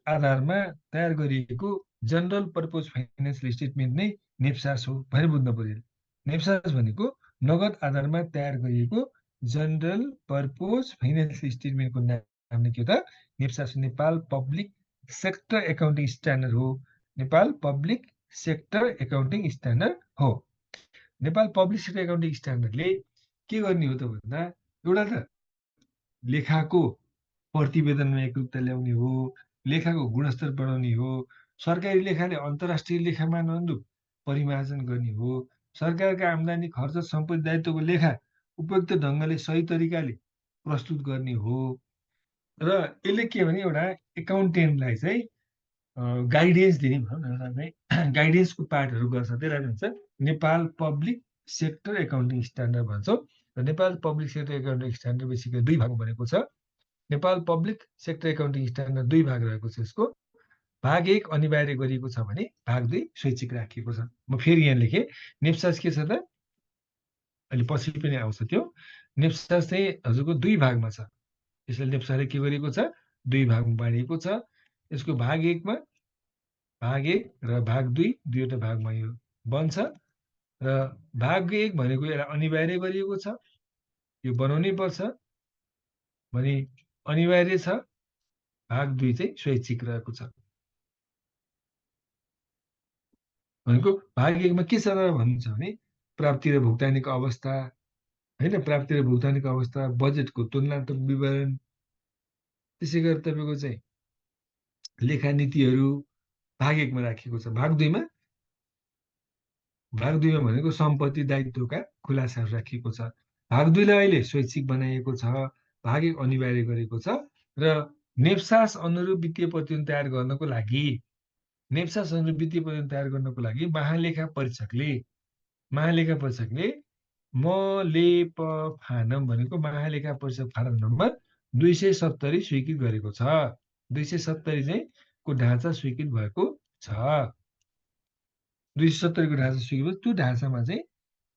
आधारमा तयार गरिएको जनरल पर्पज फाइनेन्सियल स्टेटमेन्ट नै नेप्सास हो भनेर बुझ्न पर्यो। नेप्सास भनेको नगद आधारमा तयार गरिएको जनरल पर्पज फाइनेन्सियल स्टेटमेन्टको नाम के हो त? NEPSAS Nepal public sector accounting standard हो। Nepal public sector accounting standard हो। नेपाल पब्लिक सेक्टर एकाउन्टिङ स्ट्यान्डर्डले के गर्ने हो त भन्दा एउटा त लेखाको प्रतिवेदनमा एकरूपता ल्याउने हो, लेखाको गुणस्तर बढाउने हो, सरकारी लेखाले अन्तर्राष्ट्रिय लेखा मानदण्ड परिमार्जन गर्ने हो, सरकारका आम्दानी खर्च सम्पत्ति दायित्वको लेखा उपयुक्त ढङ्गले सही तरिकाले प्रस्तुत गर्ने हो। र यसले के भने एउटा एकाउन्टेन्टलाई चाहिँ गाइडेन्स दिने भनौँ न, चाहिँ गाइडेन्सको पार्टहरू गर्छ। त्यसलाई भन्छ Nepal public sector accounting standard भन्छौँ। र Nepal public sector accounting standard basically दुई भाग बनेको छ। Nepal public sector accounting standard दुई भाग रहेको छ। यसको भाग 1 अनिवार्य गरिएको छ भने भाग 2 स्वैच्छिक राखिएको छ। म फेरि यहाँ लेखेँ, नेप्सास के छ त? अहिले पछि पनि आउँछ त्यो। नेप्सास चाहिँ हजुरको दुई भागमा छ। यसले नेप्सासले के गरेको छ? दुई भागमा बाँडिएको छ। यसको भाग 1 मा भाग 1 र भाग 2 दुईवटा भागमा यो बन्छ। र भाग 1 भनेको यसलाई अनिवार्य गरिएको छ, यो बनाउनै पर्छ भने अनिवार्य छ। भाग 2 चाहिँ स्वैच्छिक रहेको छ। भनेको भाग 1 मा के छ र भन्नुहुन्छ भने प्राप्ति र भुक्तानीको अवस्था, होइन, प्राप्ति र भुक्तानीको अवस्था, बजेटको तुलनात्मक विवरण, त्यसै गरी तपाईँको चाहिँ लेखा नीतिहरू भाग 1 मा राखिएको छ। भाग 2 मा भनेको सम्पत्ति दायित्वका खुलासाहरू राखिएको छ। भाग 2 लाई अहिले स्वैच्छिक बनाइएको छ। भाग 1 अनिवार्य गरेको छ। र नेप्सास अनुरूप वित्तीय प्रतिवेदन तयार गर्नको लागि महालेखा परीक्षकले मलेपफानम भनेको महालेखा परीक्षक फारम नम्बर 270 स्वीकृत गरेको छ। 270 चाहिँ को ढाँचा स्वीकृत भएको छ। 270 को ढाँचा स्वीकृत, त्यो ढाँचामा चाहिँ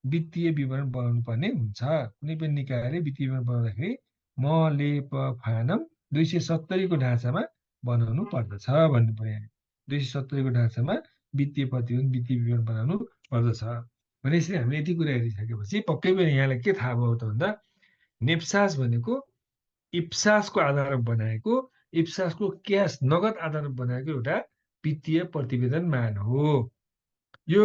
वित्तीय विवरण बनाउनु पर्ने हुन्छ। कुनै पनि निकायले वित्तीय विवरण बनाउँदाखेरि मलेपफानम 270 को ढाँचामा बनाउनु पर्दछ भन्नु पर्यो। 270 को ढाँचामा वित्तीय प्रतिवेदन, वित्तीय विवरण बनाउनु पर्दछ। भनेपछि हामीले यति कुरा हेरिसकेपछि पक्कै पनि यहाँलाई के थाहा भयो त भन्दा नेप्सास भनेको इप्सासको आधारमा बनाएको, इप्सासको क्यास नगद आधारमा बनाएको एउटा वित्तीय प्रतिवेदन मान हो। यो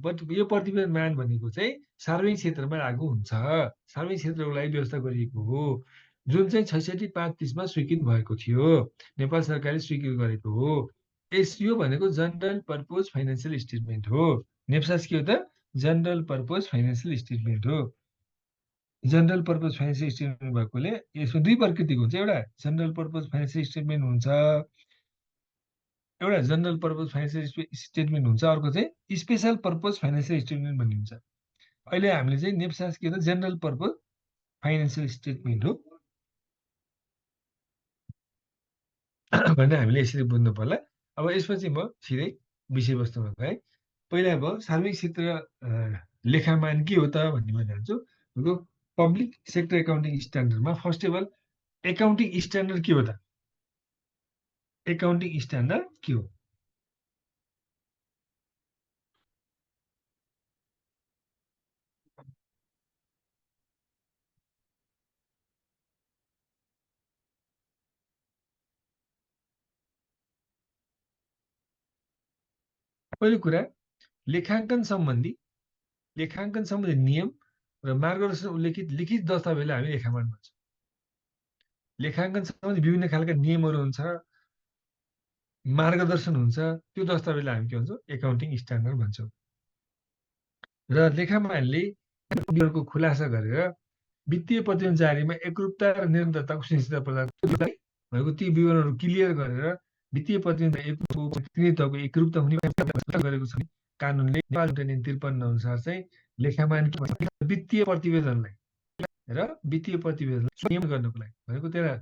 प्रतिवेदन मान भनेको चाहिँ सार्वजनिक क्षेत्रमा लागू हुन्छ। सार्वजनिक क्षेत्रको लागि व्यवस्था गरिएको हो, जुन चाहिँ 66/5/30 मा स्वीकृत भएको थियो, नेपाल सरकारले स्वीकृत गरेको हो। यो भनेको जनरल पर्पज फाइनेन्सियल स्टेटमेन्ट हो। नेप्सास के हो त? जनरल पर्पज फाइनेन्सियल स्टेटमेन्ट हो। जनरल पर्पज फाइनेन्सियल स्टेटमेन्ट भएकोले यसमा दुई प्रकृतिको हुन्छ। एउटा जनरल पर्पज फाइनेन्सियल स्टेटमेन्ट हुन्छ, एउटा जनरल पर्पज फाइनेन्सियल स्टेटमेन्ट हुन्छ, अर्को चाहिँ स्पेशल पर्पज फाइनेन्सियल स्टेटमेन्ट भन्ने हुन्छ। अहिले हामीले चाहिँ नेप्सास के हो त? जनरल पर्पज फाइनेन्सियल स्टेटमेन्ट हो भनेर हामीले यसरी बुझ्नु पर्ला। अब यसपछि म सिधै विषयवस्तुमा गएँ। पहिला अब सार्वजनिक क्षेत्र लेखामान के हो त भन्नेमा जान्छु। पब्लिक सेक्टर एकाउन्टिङ स्ट्यान्डर्डमा first of all accounting standard के हो त? एकाउन्टिङ स्ट्यान्डर्ड के हो? पहिलो कुरा लेखाङ्कन सम्बन्धी नियम र मार्गदर्शन उल्लेखित लिखित दस्तावेजलाई हामी लेखामान भन्छौँ। लेखाङ्कन सम्बन्धी विभिन्न खालका नियमहरू हुन्छ, मार्गदर्शन हुन्छ, त्यो दस्तावेजलाई हामी के भन्छौँ? एकाउन्टिङ स्ट्यान्डर्ड भन्छौँ। र लेखामानले विवरणको खुलासा गरेर वित्तीय प्रतिवेदन जारीमा एकरूपता र निरन्तरताको सुनिश्चितता प्रदान भएको ती विवरणहरू क्लियर गरेर वित्तीय प्रतिनिधित्वको एकरूपता हुने गरेको छ। कानुनले नेपाल 53 अनुसार चाहिँ लेखामान वित्तीय प्रतिवेदनलाई नियम गर्नको लागि भनेको त्यसलाई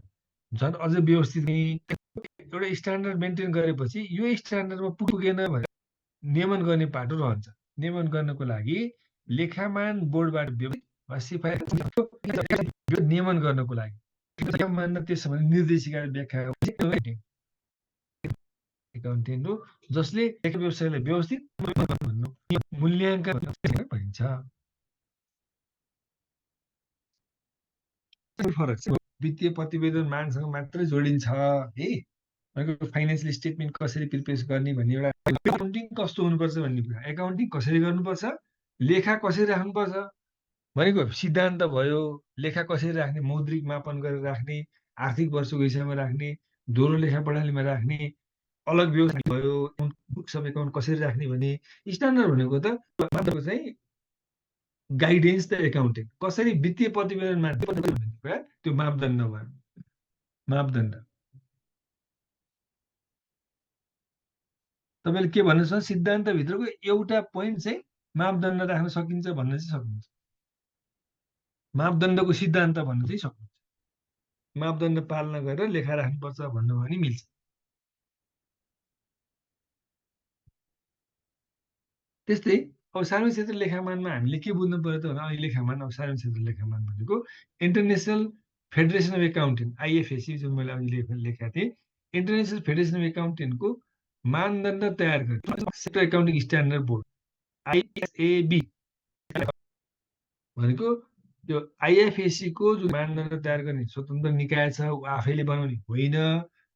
झन् अझ व्यवस्थित एउटा स्ट्यान्डर्ड मेन्टेन गरेपछि यो स्ट्यान्डर्डमा पुगेन भने नियमन गर्ने पाटो रहन्छ। नियमन गर्नको लागि लेखामान बोर्डबाट नियमन गर्नको लागि त्यस निर्देशिका व्याख्या एकाउन्टेन्ट हो जसले व्यवसायलाई व्यवस्थित भन्नु मूल्याङ्कन भनिन्छ। फरक छ वित्तीय प्रतिवेदन मानसँग मात्रै जोडिन्छ है फाइनेन्सियल स्टेटमेन्ट कसरी प्रिपेयर गर्ने भन्ने एउटा एकाउन्टिङ कस्तो हुनुपर्छ भन्ने कुरा एकाउन्टिङ कसरी गर्नुपर्छ लेखा कसरी राख्नुपर्छ भनेको सिद्धान्त भयो लेखा कसरी राख्ने मौद्रिक मापन गरेर राख्ने आर्थिक वर्षको हिसाबमा राख्ने दोहोरो लेखा प्रणालीमा राख्ने अलग व्यवस्था भयो बुक्स अफ एकाउन्ट कसरी राख्ने भने स्ट्यान्डर्ड भनेको त चाहिँ गाइडेन्स द एकाउन्टेन्ट कसरी वित्तीय प्रतिवेदनमा त्यो मापदण्ड भयो मापदण्ड तपाईँले के भन्नुहोस् सिद्धान्तभित्रको एउटा पोइन्ट चाहिँ मापदण्ड राख्न सकिन्छ भन्न चाहिँ सक्नुहुन्छ मापदण्डको सिद्धान्त भन्न चाहिँ सक्नुहुन्छ मापदण्ड पालना गरेर लेखा राख्नुपर्छ भन्नु भने मिल्छ त्यस्तै अब सार्वजनिक क्षेत्र लेखामानमा हामीले के बुझ्नु पर्यो त भने अहिले लेखामान अब सार्वजनिक क्षेत्र लेखामान भनेको इन्टरनेसनल फेडरेसन अफ एकाउन्टेन्ट आइएफएसी जुन मैले अहिले लेखेका थिएँ इन्टरनेसनल फेडरेसन अफ एकाउन्टेन्टको मानदण्ड तयार गर्ने सेक्टर एकाउन्टिङ स्ट्यान्डर्ड बोर्ड आइएसएबी भनेको त्यो आइएफएसी को जुन मानदण्ड तयार गर्ने स्वतन्त्र निकाय छ आफैले बनाउने होइन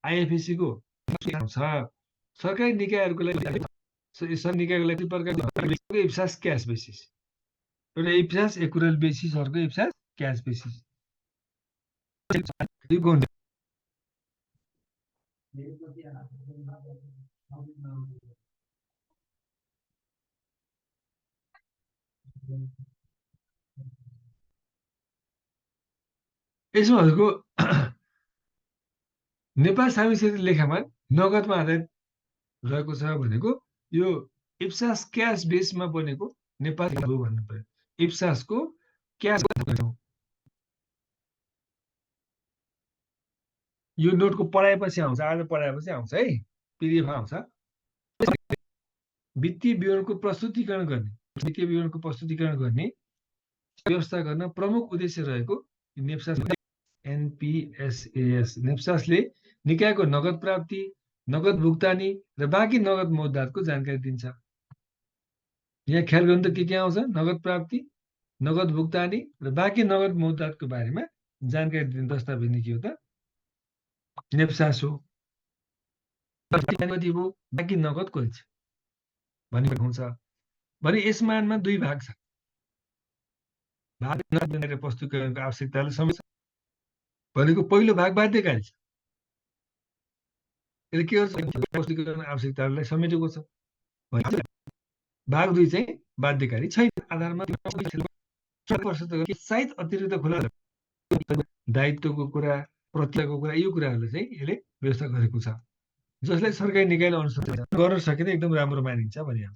आइएफएसी को सरकारी निकायहरूको लागि निकायको लागि प्रकारको इप्सास क्यास बेसिस एउटा इप्सास एकुरल बेसिस अर्को इप्सास क्यास बेसिस यसमा हजुरको नेपाल सार्वजनिक क्षेत्र लेखामा नगदमा आधारित रहेको छ भनेको यो इप्सास क्यास बेसमा बनेको नेपाल हो भन्नु पर्यो इप्सासको क्यास यो नोटको पढाएपछि आउँछ आज पढाएपछि आउँछ है पिडिएफ आउँछ वित्तीय विवरणको प्रस्तुतिकरण गर्ने व्यवस्था गर्न प्रमुख उद्देश्य रहेको नेप्सास एनपीएसएएस नेप्सासले निकायको नगद प्राप्ति नगद भुक्तानी र बाँकी नगद मौद्दातको जानकारी दिन्छ यहाँ ख्याल गर्नु त के आउँछ नगद प्राप्ति नगद भुक्तानी र बाँकी नगद मौद्दातको बारेमा जानकारी दिने दस्तावेज के हो त नेप्सास हो कति भयो बाँकी नगद कति छ भन्ने हुन्छ भने यस मानमा दुई भाग छ भाग प्रस्तुतिकरणको आवश्यकताले समेत भनेको पहिलो भाग बाध्यकारी छ यसले के गर्छ प्रस्तुतिकरण आवश्यकताहरूलाई समेटेको छ भाग दुई चाहिँ बाध्यकारी छैन आधारमा सायद अतिरिक्त खुला दायित्वको कुरा प्रतिको कुरा यो कुराहरूले चाहिँ यसले व्यवस्था गरेको छ जसलाई सरकारी निकायले अनुसरण गर्न सकिँदा एकदम राम्रो मानिन्छ भने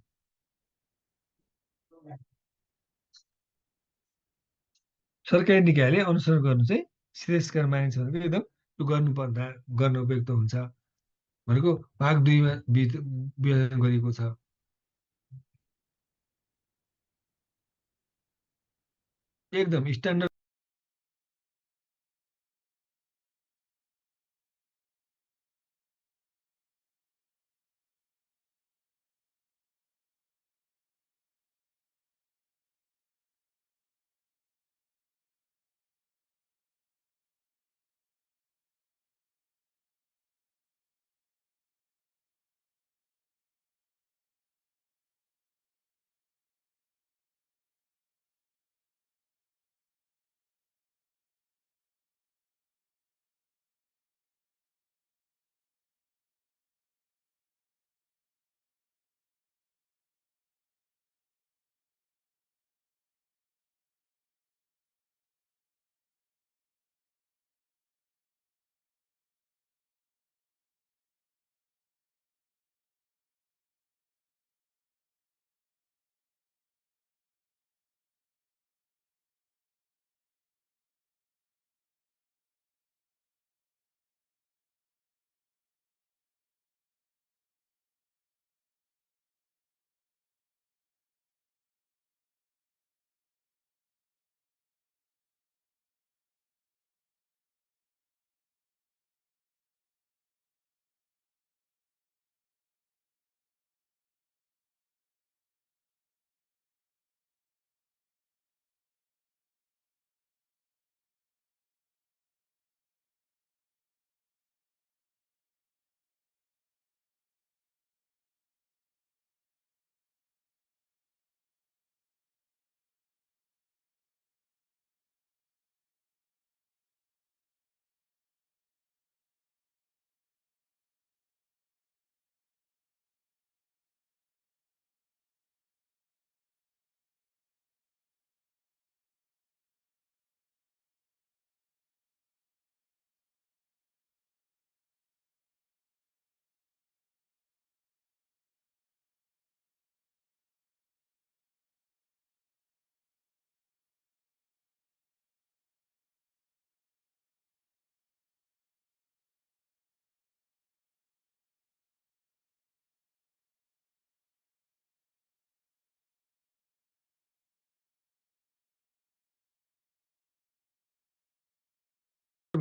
सरकारी निकायले अनुसरण गर्नु चाहिँ श्रेष्ठकर मानिन्छ भनेको एकदम त्यो गर्नुपर्दा गर्न उपयुक्त हुन्छ भनेको भाग दुईमा विभाजन गरिएको छ एकदम स्ट्यान्डर्ड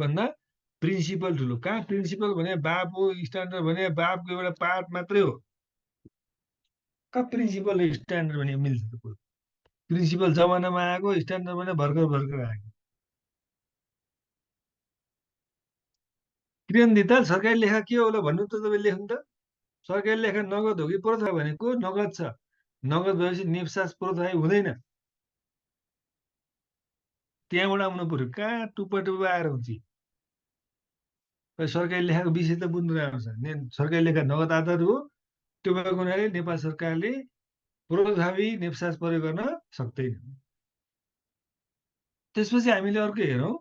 भन्दा प्रिन्सिपल ठुलो। कहाँ प्रिन्सिपल भने बाप हो, स्ट्यान्डर्ड भने बापको एउटा पार्ट मात्रै हो। कहाँ प्रिन्सिपल र स्ट्यान्डर्ड भने मिल्छ त कुरो? प्रिन्सिपल जमानामा आएको, स्ट्यान्डर्ड भने भर्खर भर्खर आएको। किरण दिताल सरकारी लेखा के होला भन्नु त तपाईँ लेख्नु त। सरकारी लेखा नगद हो कि प्रोथा भनेको नगद छ। नगद भएपछि निफ्सास प्रोथा हुँदैन। त्यहाँबाट आउनु पर्यो। कहाँ टुप्पा टुप्पा आएर हुन्छ। सरकारी लेखाको विषय त बुझ्नु राम्रो छ। सरकारी लेखा नगद आधार हो। त्यो भएको हुनाले नेपाल सरकारले प्रोथावी निफ्सास प्रयोग गर्न सक्दैन। त्यसपछि हामीले अर्को हेरौँ,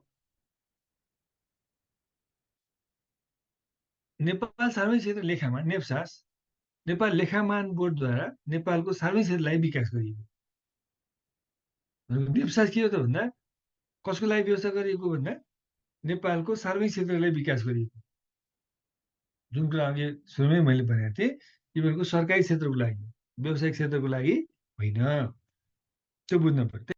नेपाल सार्वजनिक क्षेत्र लेखामा नेप्सास नेपाल लेखामान बोर्डद्वारा नेपालको सार्वजनिक क्षेत्रलाई विकास गरिएको। नेप्सास के हो त भन्दा कसको लागि व्यवस्था गरिएको भन्दा नेपालको सार्वजनिक क्षेत्रलाई विकास गरिएको। जुन कुरा अघि सुरुमै मैले भनेको थिएँ, यिनीहरूको सरकारी क्षेत्रको लागि, व्यावसायिक क्षेत्रको लागि होइन। त्यो बुझ्नु पर्यो।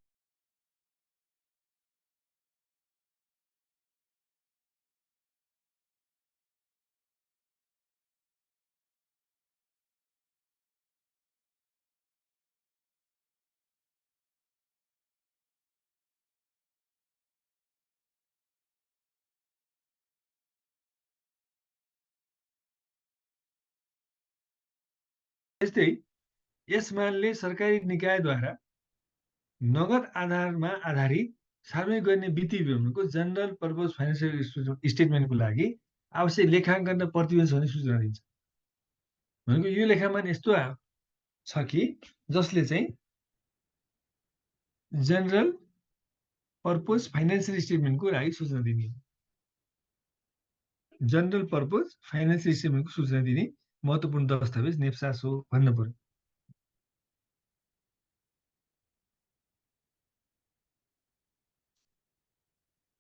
त्यस्तै यस मानले सरकारी निकायद्वारा नगद आधारमा आधारित सार्वजनिक गर्ने वित्तीय विवरणको जनरल पर्पज फाइनेन्सियल स्टेटमेन्टको लागि आवश्यक लेखाङ्कन र प्रतिवेदन हुने सूचना दिन्छ। भनेको यो लेखामान यस्तो छ कि जसले चाहिँ जनरल पर्पज फाइनेन्सियल स्टेटमेन्टको लागि सूचना दिने। जनरल पर्पज फाइनेन्सियल स्टेटमेन्टको सूचना दिने महत्त्वपूर्ण दस्तावेज नेप्सास हो भन्नु पर्यो।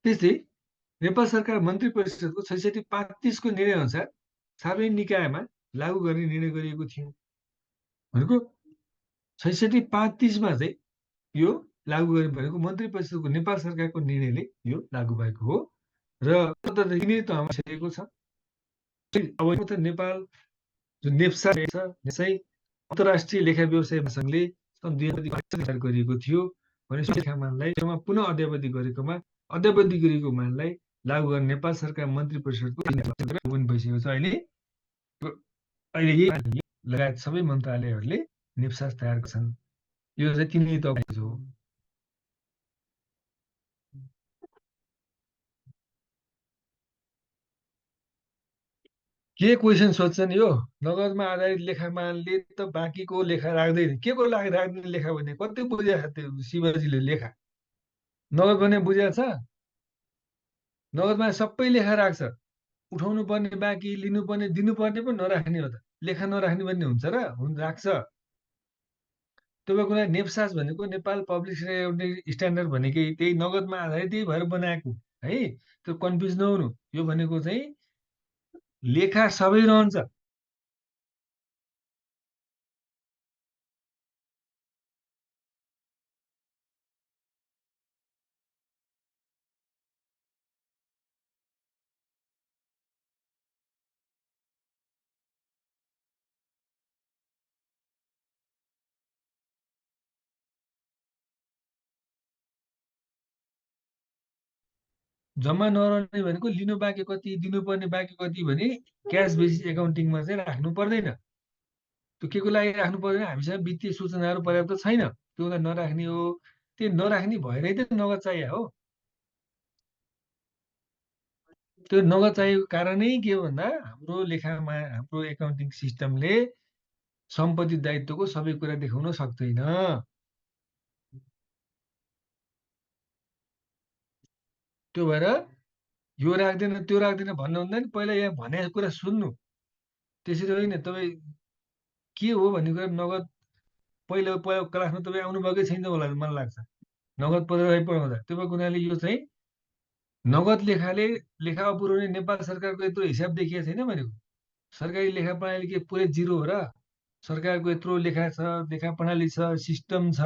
त्यस्तै नेपाल सरकार मन्त्री परिषदको 66/35 को निर्णय अनुसार सार्वजनिक निकायमा लागू गर्ने निर्णय गरिएको थियो। भनेको 66/35 चाहिँ यो लागू गर्ने भनेको मन्त्री परिषदको नेपाल सरकारको निर्णयले यो लागू भएको हो र यिनीहरू त सकेको छ। अब त नेपाल जुन नेप्सा छ यसै अन्तर्राष्ट्रिय लेखा व्यवसाय महासङ्घले सन् 2005 गरिएको थियो भने लेखामानलाई पुनः अध्यावधि गरेकोमा अध्यावधि गरेको मानलाई लागू गर्ने नेपाल सरकार मन्त्री परिषदको पनि भइसकेको छ। अहिले यही लगायत सबै मन्त्रालयहरूले नेप्सास तयार गर्छन्। यो चाहिँ तिनै तहको हो। के क्वेसन सोध्छन् यो नगदमा आधारित लेखामानले त बाँकीको लेखा राख्दैन। के को लागि राख्दैन लेखा भने कतै बुझाएको छ त्यो शिवजीले लेखा। नगद भने बुझाएको छ। नगदमा सबै लेखा राख्छ। उठाउनु पर्ने बाँकी लिनुपर्ने दिनुपर्ने पनि नराख्ने हो त। लेखा नराख्ने भन्ने हुन्छ र राख्छ। तपाईँको लागि नेप्सास भनेको नेपाल पब्लिक एकाउन्टिङ स्ट्यान्डर्ड भनेकै त्यही नगदमा आधारित त्यही भएर बनाएको है। त्यो कन्फ्युज नहुनु। यो भनेको चाहिँ लेखा सबै रहन्छ। जम्मा नरहने भनेको लिनु बाँकी कति दिनुपर्ने बाँकी कति भने क्यास बेसिस एकाउन्टिङमा चाहिँ राख्नु पर्दैन। त्यो के को लागि राख्नु पर्दैन, हामीसँग वित्तीय सूचनाहरू पर्याप्त छैन, त्यो हुँदा नराख्ने हो। त्यो नराख्ने भएरै त नगद चाहियो हो। त्यो नगद चाहिएको कारणै के हो भन्दा हाम्रो लेखामा हाम्रो एकाउन्टिङ सिस्टमले सम्पत्ति दायित्वको सबै कुरा देखाउन सक्दैन। त्यो भएर यो राख्दैन त्यो राख्दैन भन्नुभन्दा नि पहिला यहाँ भनेको कुरा सुन्नु। त्यसरी होइन तपाईँ के हो भन्ने कुरा नगद पहिलो पहिलो क्लासमा तपाईँ आउनुभएकै छैन होला मलाई लाग्छ नगद पढाउँदा। त्यो भएको हुनाले यो चाहिँ नगद लेखाले लेखा पुर्याउने नेपाल सरकारको यत्रो हिसाब देखिएको छैन भनेको। सरकारी लेखा प्रणाली के पुरै जिरो हो र? सरकारको यत्रो लेखा छ, लेखा प्रणाली छ, सिस्टम छ,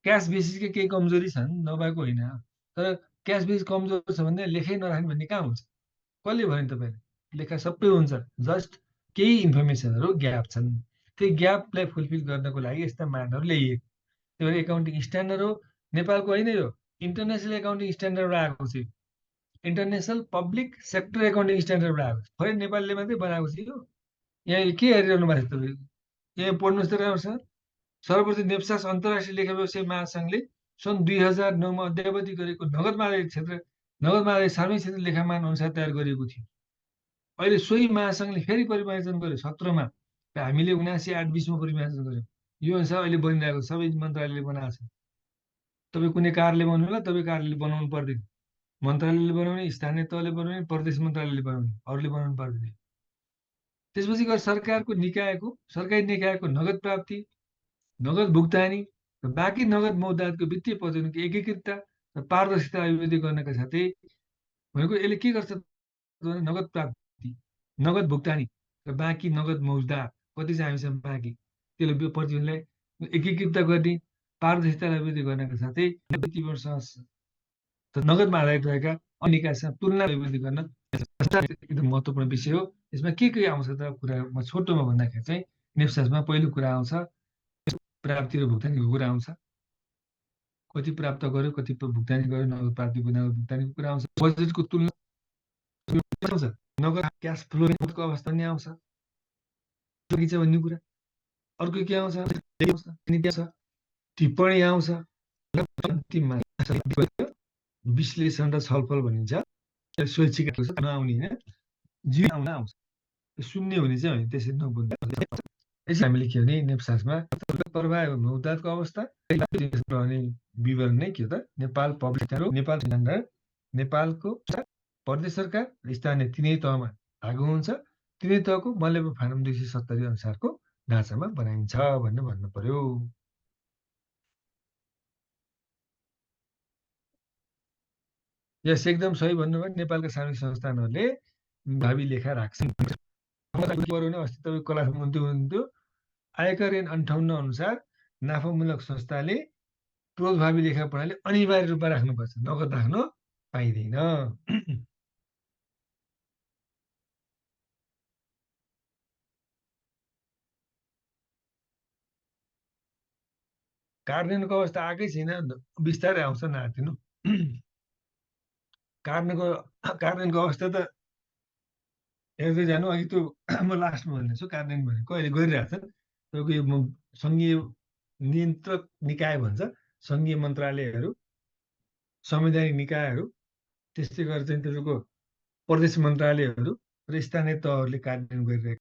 क्यास बेसिसकै केही कमजोरी छन् नभएको होइन। तर क्यास बेस कमजोर छ भने लेखै नराख्ने भन्ने कहाँ हुन्छ? कसले भन्यो तपाईँले? लेखा सबै हुन्छ, जस्ट केही इन्फर्मेसनहरू ग्याप छन्। त्यो ग्यापलाई फुलफिल गर्नको लागि यस्ता मानहरू ल्याइएको। त्यो भएर एकाउन्टिङ स्ट्यान्डर्ड हो, नेपालको होइन यो, इन्टरनेसनल एकाउन्टिङ स्ट्यान्डर्डबाट आएको छ। इन्टरनेसनल पब्लिक सेक्टर एकाउन्टिङ स्ट्यान्डर्डबाट आएको छ। खै नेपालले मात्रै बनाएको छ यो? यहाँ के हेरिरहनु भएको छ तपाईँ? यहाँ पढ्नुहोस् त राम्रोसँग। सर्वप्रथम नेप्सास अन्तर्राष्ट्रिय लेखा व्यवसाय महासङ्घले सन् 2009मा अध्यावधि गरेको नगदमा आधारित सार्वजनिक क्षेत्र लेखामान अनुसार तयार गरिएको थियो। अहिले सोही महासङ्घले फेरि परिमार्जन गर्यो 17मा। हामीले 79-8-20मा परिमार्जन गर्यौँ। यो अनुसार अहिले बनिरहेको सबै मन्त्रालयले बनाएको छ। तपाईँ कुनै कार्यालय बनाउनु होला, तपाईँ कार्यालय बनाउनु पर्दैन। मन्त्रालयले बनाउने, स्थानीय तहले बनाउने, प्रदेश मन्त्रालयले बनाउने, अरूले बनाउनु पर्दैन। त्यसपछि गएर सरकारी निकायको नगद प्राप्ति, नगद भुक्तानी र बाँकी नगद मौद्दातको वित्तीय प्रबन्धनको एकीकृतता र पारदर्शिता अभिवृद्धि गर्नका साथै भनेको यसले के गर्छ भने नगद प्राप्ति, नगद भुक्तानी र बाँकी नगद मौद्दात कति छ हामीसँग बाँकी, त्यसले प्रतिवेदनलाई एकीकृत गर्ने, पारदर्शितालाई अभिवृद्धि गर्नका साथै वित्तीय वर्षसँग नगदमा आधारित रहेका अन्य निकायसँग तुलना अभिवृद्धि गर्न एकदम महत्त्वपूर्ण विषय हो। यसमा के आउँछ त कुरा म छोटोमा भन्दाखेरि चाहिँ नेप्सासमा पहिलो कुरा आउँछ प्राप्ति र भुक्तानीको कुरा आउँछ। कति प्राप्त गर्यो, कति भुक्तानी गर्यो, नगद प्राप्ति नगद भुक्तानीको कुरा आउँछ। बजेटको तुलना आउँछ, नगद क्यास फ्लोको अवस्था पनि आउँछ भन्ने कुरा। अर्को के आउँछ, टिप्पणी आउँछ, अन्तिममा विश्लेषण र छलफल भनिन्छ। स्वैच्छिक नआउने होइन, जीवन आउन आउँछ। शून्य हुने चाहिँ होइन, त्यसरी नबोल्ने। यसरी हामीले के भने नेप्सासमा प्रवाह मौद्दातको अवस्था रहने विवरण नै के हो त नेपाल पब्लिक नेपाल स्ट्यान्डर्ड नेपालको प्रदेश सरकार स्थानीय तिनै तहमा लागू हुन्छ। तिनै तहको मल्यप फारम 270 अनुसारको ढाँचामा बनाइन्छ भन्ने भन्नु पर्यो। यस एकदम सही भन्नुभयो। नेपालका सार्वजनिक संस्थानहरूले भावी लेखा राख्छन्। अस्ति तपाईँ क्लास हुनुहुन्थ्यो, आयकर ऐन 58 अनुसार नाफामूलक संस्थाले प्रोजभावी लेखा प्रणाली अनिवार्य रूपमा राख्नुपर्छ, नगद राख्न पाइँदैन। कार्यान्वयनको अवस्था आएकै छैन, बिस्तारै आउँछ, नआत्तिनु। कार्यान्वयनको अवस्था त हेर्दै जानु। अघि त्यो म लास्टमा भन्नेछु, कार्यान्वयन भनेको अहिले गरिरहेछन्। तपाईँको यो सङ्घीय नियन्त्रक निकाय भन्छ, सङ्घीय मन्त्रालयहरू, संवैधानिक निकायहरू, त्यस्तै गरेर चाहिँ तपाईँको प्रदेश मन्त्रालयहरू र स्थानीय तहहरूले कार्यान्वयन गरिरहेका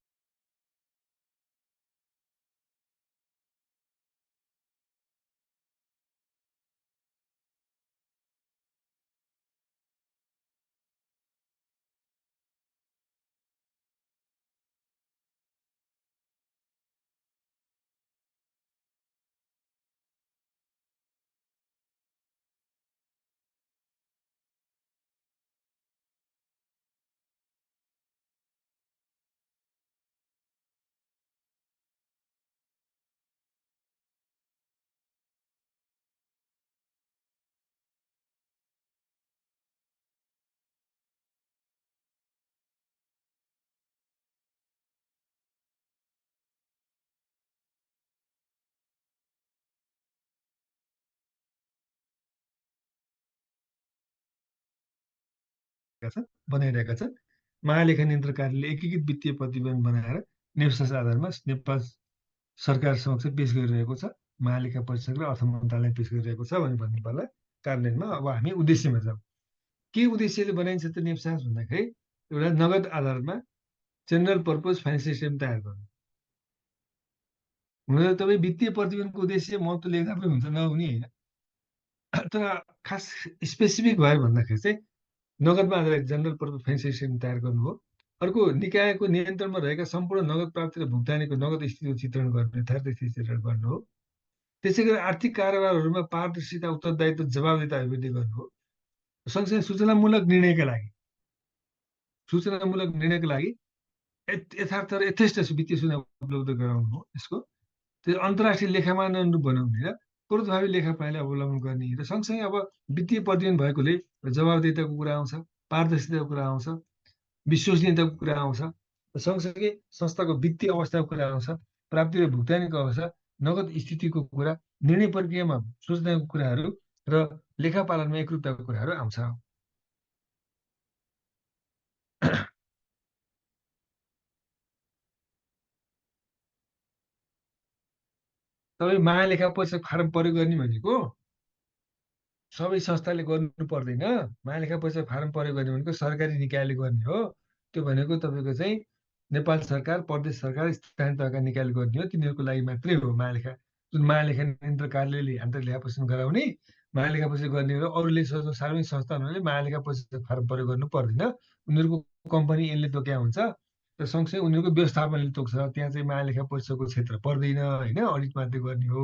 छन्, बनाइरहेका छन्। महालेखा नियन्त्रक कार्यालयले एकीकृत वित्तीय प्रतिवेदन बनाएर नेप्सास आधारमा नेपाल सरकार समक्ष पेश गरिरहेको छ। महालेखा परीक्षक र अर्थ मन्त्रालय पेश गरिरहेको छ भने भन्नु पर्ला। कार्यान्वयनमा अब हामी उद्देश्यमा जाउँ। के उद्देश्यले बनाइन्छ त नेप्सास भन्दाखेरि एउटा नगद आधारमा जेनरल पर्पज फाइनेन्सियल सिस्टम तयार गर्नु। हुन त तपाईँ वित्तीय प्रतिवेदनको उद्देश्य महत्त्व लेख्दा पनि हुन्छ, नहुने होइन। तर खास स्पेसिफिक भयो भन्दाखेरि चाहिँ नगदमा आधारित जेनरल पर्पज फाइनेन्सियल सिस्टम तयार गर्नु हो। अर्को निकायको नियन्त्रणमा रहेका सम्पूर्ण नगद प्राप्ति र भुक्तानीको नगद स्थितिको चित्रण गर्ने, यथार्थ स्थिति चित्रण गर्नु हो। त्यसै गरी आर्थिक कारोबारहरूमा पारदर्शिता, उत्तरदायित्व, जवाबदेता अभिवृद्धि गर्नु हो। सँगसँगै सूचनामूलक निर्णयका लागि यथार्थ र यथेष्ट वित्तीय सुविधा उपलब्ध गराउनु हो। यसको त्यो अन्तर्राष्ट्रिय लेखा मानदण्ड बनाउने र प्रभावी लेखा प्रणाली अवलम्बन गर्ने र सँगसँगै अब वित्तीय प्रतिवेदन भएकोले जवाबदेहिताको कुरा आउँछ, पारदर्शिताको कुरा आउँछ, विश्वसनीयताको कुरा आउँछ, र सँगसँगै संस्थाको वित्तीय अवस्थाको कुरा आउँछ, प्राप्ति र भुक्तानीको अवस्था, नगद स्थितिको कुरा, निर्णय प्रक्रियामा सूचनाको कुराहरू र लेखापालनमा एकरूपताको कुराहरू आउँछ। तपाईँ महालेखा परीक्षक फारम प्रयोग गर्ने भनेको सबै संस्थाले गर्नु पर्दैन। महालेखा परीक्षक फारम प्रयोग गर्ने भनेको सरकारी निकायले गर्ने हो। त्यो भनेको तपाईँको चाहिँ नेपाल सरकार, प्रदेश सरकार, स्थानीय तहका निकायले गर्ने हो। तिनीहरूको लागि मात्रै हो महालेखा। जुन महालेखा नियन्त्रक कार्यालयले आन्तरिक लेखा परीक्षण गराउने, महालेखा परीक्षण गर्ने हो। अरूले सार्वजनिक संस्थानहरूले महालेखा परीक्षक फारम प्रयोग गर्नु पर्दैन। उनीहरूको कम्पनी यसले तोक्या हुन्छ र सँगसँगै उनीहरूको व्यवस्थापनले तोक्छ। त्यहाँ चाहिँ महालेखा परीक्षकको क्षेत्र पर्दैन, होइन, अडिट मात्रै गर्ने हो।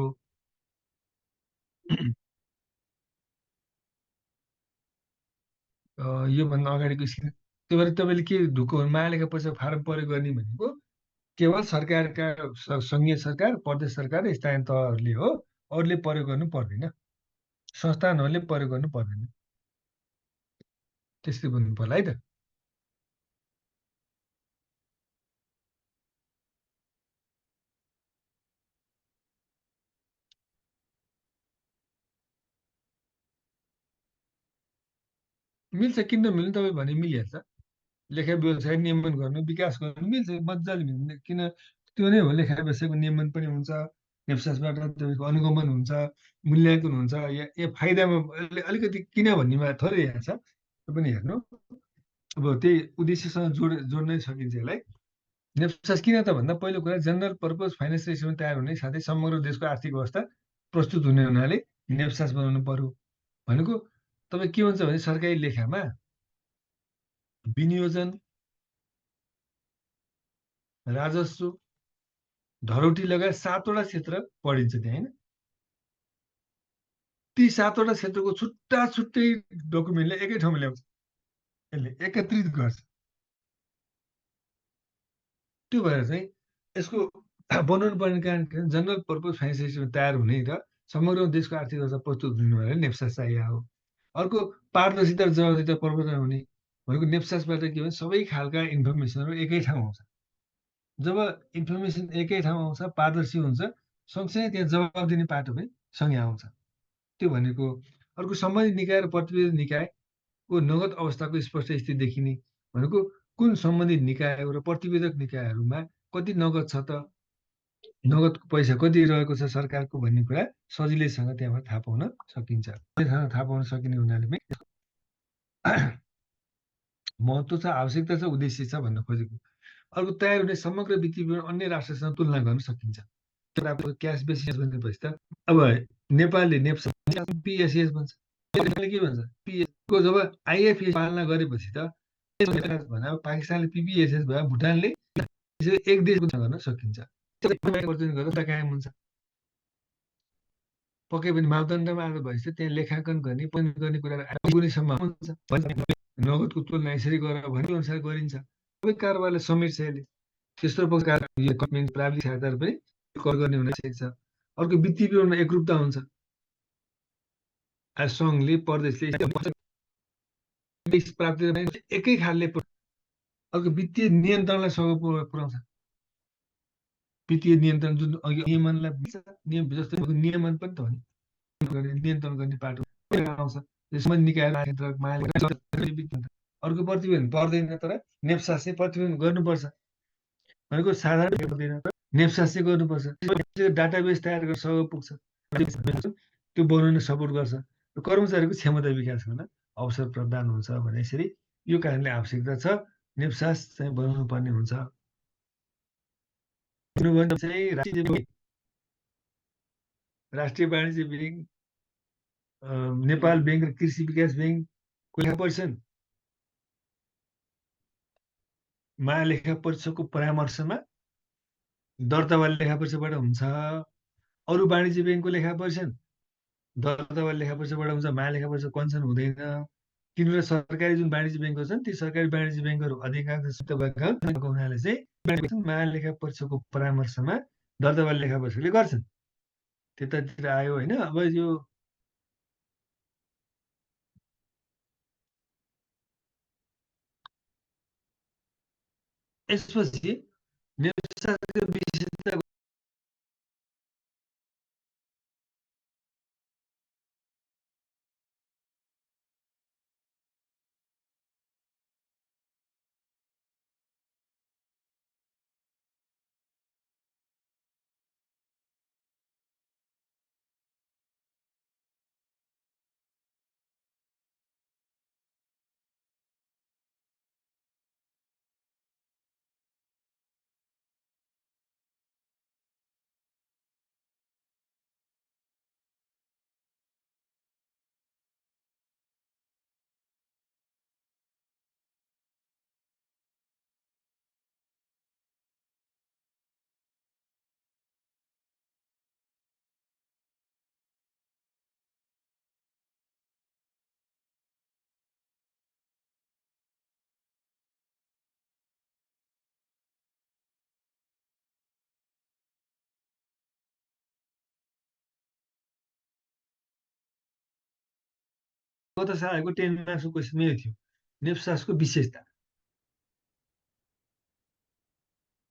योभन्दा अगाडिको स्क्रिन त्यो भएर तपाईँले के ढुक्क हुनु, महालेखा परीक्षक फारम प्रयोग गर्ने भनेको केवल सरकारका सङ्घीय सरकार, प्रदेश सरकार र स्थानीय तहहरूले हो। अरूले प्रयोग गर्नु पर्दैन, संस्थानहरूले प्रयोग गर्नु पर्दैन। त्यस्तै बुझ्नु पर्ला है त। मिल्छ, किन नमिल्नु, तपाईँ भने मिलिहाल्छ। लेखा व्यवसाय नियमन गर्नु, विकास गर्नु मिल्छ, मजाले मिल्छ। किन, त्यो नै हो लेखा व्यवसायको नियमन पनि हुन्छ, नेप्सासबाट तपाईँको अनुगमन हुन्छ, मूल्याङ्कन हुन्छ। या फाइदामा अलिकति किन भन्नेमा थोरै यहाँ छ, त्यो पनि हेर्नु। अब त्यही उद्देश्यसँग जोड्नै सकिन्छ यसलाई। नेप्सास किन त भन्दा पहिलो कुरा जनरल पर्पज फाइनेन्सियल स्टेटमेन्ट तयार हुने साथै समग्र देशको आर्थिक अवस्था प्रस्तुत हुने हुनाले नेप्सास बनाउनु पर्यो। भनेको तपाईँ के हुन्छ भने सरकारी लेखामा विनियोजन, राजस्व, धरौटी लगायत 7वटा क्षेत्र पढिन्छ त्यहाँ, होइन। ती 7वटा क्षेत्रको छुट्टा छुट्टै डकुमेन्टले एकै ठाउँमा ल्याउँछ, यसले एकत्रित गर्छ। त्यो भएर चाहिँ यसको बनाउनु पर्ने कारण के भने जनरल पर्पज फाइनेन्सियल स्टेटमेन्ट तयार हुने र समग्र देशको आर्थिक अवस्था प्रस्तुत हुने भनेर नेप्सास चाहिएको हो। अर्को पारदर्शिता र जवाबदेहिता प्रवर्तन हुने भनेको नेप्सासबाट के भने सबै खालका इन्फर्मेसनहरू एकै ठाउँ आउँछ। जब इन्फर्मेसन एकै ठाउँ आउँछ, पारदर्शी हुन्छ, सँगसँगै त्यहाँ जवाब दिने पाटो पनि सँगै आउँछ। त्यो भनेको अर्को सम्बन्धित निकाय र प्रतिवेदन निकायको नगद अवस्थाको स्पष्ट स्थिति देखिने भनेको कुन सम्बन्धित निकाय र प्रतिवेदक निकायहरूमा कति नगद छ त, नगदको पैसा कति रहेको छ सरकारको भन्ने कुरा सजिलैसँग त्यहाँबाट थाहा पाउन सकिन्छ। थाहा पाउन सकिने हुनाले पनि महत्त्व छ, आवश्यकता छ, उद्देश्य छ भन्न खोजेको। अर्को तयार हुने समग्र वित्तीय विवरण अन्य राष्ट्रसँग तुलना गर्न सकिन्छ। क्यास बेसिस भनेपछि त अब नेपालले नेप्सा पिएसएस भन्छ, नेपालले के भन्छ, पिएसको जब आइएफएस पालना गरेपछि त भने पाकिस्तानले पिपिएसएस भयो, भुटानले एक देश गर्न सकिन्छ, कायम हुन्छ। पक्कै पनि मापदण्डमा आएर भएपछि त्यहाँ लेखाङ्कन गर्ने गर्ने कुराहरू कुनै सम्भावना हुन्छ। नगदको तुलना यसरी गरेर भने अनुसार गरिन्छ। सबै कारोबारले समेट्छ यसले। तेस्रो प्रकार प्राविधिक सहायताहरू पनि गर्ने हुन सक्छ। अर्को वित्तीय विवरणमा एकरूपता हुन्छ। सङ्घले, प्रदेशले प्राप्ति एकै खालले। अर्को वित्तीय नियन्त्रणलाई सहयोग पुर्याउँछ। वित्तीय नियन्त्रण जुन अघि नियमनलाई नियम जस्तै नियमन पनि त हो नि, नियन्त्रण गर्ने पाटो आउँछ। त्यसमा निकाय अर्को प्रतिवेदन पर्दैन, तर नेप्सास चाहिँ प्रतिवेदन गर्नुपर्छ भनेको साधारण पर्दैन, नेप्सास चाहिँ गर्नुपर्छ। डाटाबेस तयार गरेर सहयोग पुग्छ, त्यो बनाउन सपोर्ट गर्छ। कर्मचारीको क्षमता विकास गर्न अवसर प्रदान हुन्छ भने यसरी यो कारणले आवश्यकता छ, नेप्सास चाहिँ बनाउनु पर्ने हुन्छ। राष्ट्रिय वाणिज्य ब्याङ्क, नेपाल ब्याङ्क र कृषि विकास ब्याङ्क लेखा परीक्षण महालेखा परीक्षकको परामर्शमा दर्तावाल लेखा परीक्षकबाट हुन्छ। अरू वाणिज्य ब्याङ्कको लेखा परीक्षण दर्तावाल लेखा परीक्षकबाट हुन्छ, महालेखा परीक्षक कन्सर्न हुँदैन। किनभने सरकारी जुन वाणिज्य ब्याङ्कहरू छन् ती सरकारी वाणिज्य ब्याङ्कहरू अधिकांश हुनाले चाहिँ महालेखा परीक्षकको परामर्शमा दर्तावाल लेखा परीक्षकले गर्छन्। त्यतातिर आयो होइन। अब यो यसपछि नेप्साको विशेषता गत साल आएको 10 मार्क्सको क्वेसनमा यो थियो नेप्सासको विशेषता।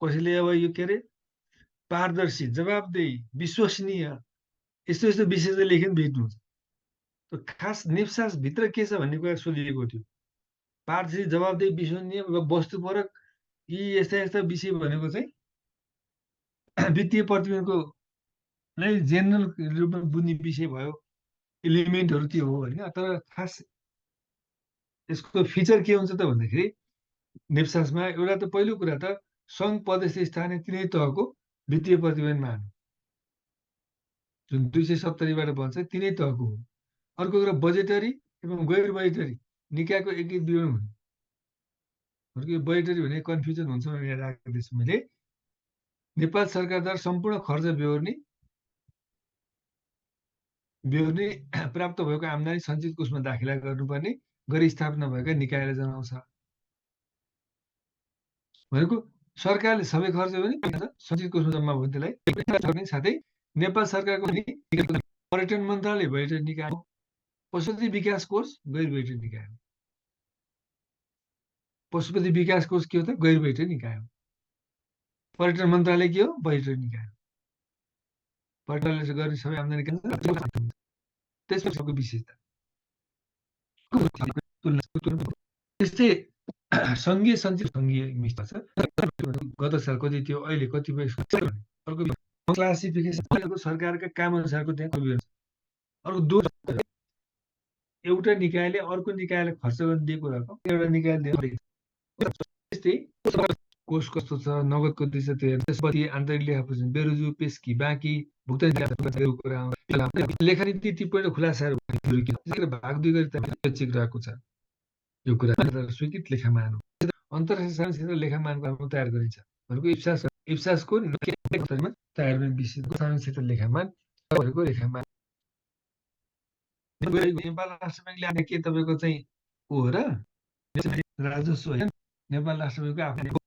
कसैले अब यो के अरे पारदर्शी, जवाबदेही, विश्वसनीय यस्तो यस्तो विशेषता लेखेर भेट्नुहुन्छ। त खास नेप्सासभित्र के छ भन्ने कुरा सोधिएको थियो। पारदर्शी, जवाबदेही, विश्वसनीय र वस्तुपरक यी यस्ता यस्ता विषय भनेको चाहिँ वित्तीय प्रतिवेदनको नै जेनरल रूपमा बुझ्ने विषय भयो। एलिमेन्टहरू त्यो हो होइन। तर खास यसको फिचर के हुन्छ त भन्दाखेरि नेप्सासमा एउटा त पहिलो कुरा त सङ्घ प्रदेश स्थानीय तिनै तहको वित्तीय प्रतिवेदन मान्नु, जुन 270बाट बन्छ तिनै तहको हो। अर्को कुरा बजेटरी एवं गैर बजेटरी निकायको एकीकृत विवरण हुने। अर्को बजेटरी भने कन्फ्युजन हुन्छ भनेर राख्दैछु मैले। नेपाल सरकारद्वारा सम्पूर्ण खर्च बेहोर्ने प्राप्त भएको आम्दानी सञ्चित कोषमा दाखिला गर्नुपर्ने गरी स्थापना भएका निकायले जनाउँछ भनेको सरकारले सबै खर्च पनि सञ्चित कोषमा जम्मा भयो त्यसलाई। साथै नेपाल सरकारको पर्यटन मन्त्रालय बजेटरी निकाय हो। पशुपति विकास कोष गैर बजेटरी निकाय हो। पशुपति विकास कोष के हो त? गैर बजेटरी निकाय हो। पर्यटन मन्त्रालय के हो? बजेटरी निकाय हो। पर्यटनले गर्ने सबै आम्दानी त्यसपछि विशेषता त्यस्तै सङ्घीय सञ्चित सङ्घीय मिस्टर छ। गत साल कति थियो, अहिले कतिपय अर्को क्लासिफिकेसन सरकारका काम अनुसारको त्यहाँ अर्को दोष एउटा निकायले अर्को निकायलाई खर्च गर्न दिएको रकम एउटा निकायले त्यस्तै कोष कस्तो छ, नगद कति छ, त्यसपछि आन्तरिक लेखा बेरोजु पेस्की बाँकी भुक्तानी कुरा लेखानीति टिप्पणी खुलासाहरू भाग 2 गरी रहेको छ। यो कुरा स्वीकृत लेखा मान हो। अन्तर्राष्ट्रिय क्षेत्र लेखा मानको तयार गरिन्छ भनेको इप्सासको तयार गर्ने विशेष क्षेत्र लेखा मान भनेको लेखा मान नेपाल राष्ट्र ब्याङ्कले के तपाईँको चाहिँ हो र राजस्व होइन। नेपाल राष्ट्र ब्याङ्कको आफ्नो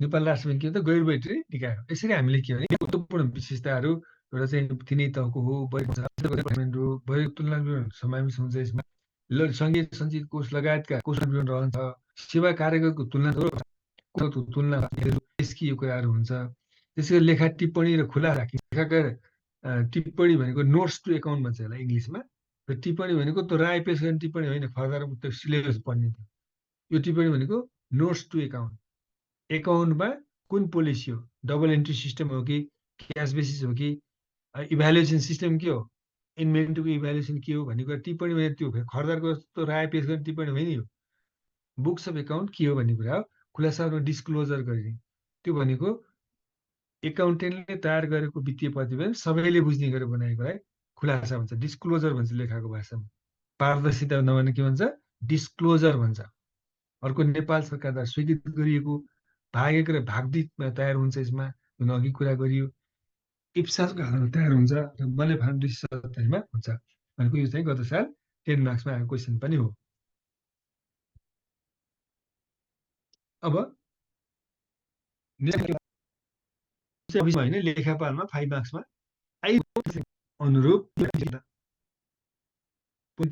नेपाल राष्ट्र ब्याङ्क के त गैर बजेटरी निकाय हो। यसरी हामीले के भने महत्त्वपूर्ण विशेषताहरू एउटा चाहिँ तिनै तहको हो, तुलना समावेश हुन्छ। यसमा सङ्घीय सञ्चित कोष लगायतका कोष विवरण रहन्छ। सेवा कार्यगतको तुलना यो कुराहरू हुन्छ। त्यसै गरी लेखा टिप्पणी र खुला राखिन्छ। लेखाकार टिप्पणी भनेको नोट्स टु एकाउन्ट भन्छ यसलाई इङ्ग्लिसमा। र टिप्पणी भनेको त्यो राय पेश गर्ने टिप्पणी होइन, फर्दर त्यो सिलेबस पढ्ने थियो। यो टिप्पणी भनेको नोट्स टु एकाउन्ट, एकाउन्टमा कुन पोलिसी हो, डबल एन्ट्री सिस्टम हो कि क्यास बेसिस हो कि इभ्यालुएसन सिस्टम के हो, इन्भेन्ट्रीको इभ्यालुएसन के हो भन्ने कुरा टिप्पणी भने त्यो खर्दारको जस्तो राय पेश गर्ने टिप्पणी होइन। यो बुक्स अफ एकाउन्ट के हो भन्ने कुरा हो। खुलासामा डिस्क्लोजर गरिने त्यो भनेको एकाउन्टेन्टले तयार गरेको वित्तीय प्रतिवेदन सबैले बुझ्ने गरेर बनाएकोलाई खुलासा भन्छ, डिस्क्लोजर भन्छ लेखाको भाषामा। पारदर्शिता नभने के भन्छ? डिस्क्लोजर भन्छ। अर्को नेपाल सरकारद्वारा स्वीकृत गरिएको भाग 1 र भाग 2 तयार हुन्छ। यसमा जुन अघि कुरा गरियो इप्सासको आधारमा तयार हुन्छ र मैले फार्म 270 मा हुन्छ भनेको यो चाहिँ गत साल 10 मार्क्समा आएको क्वेसन पनि हो। अब होइन लेखापालमा 5 मार्क्समा अनुरूप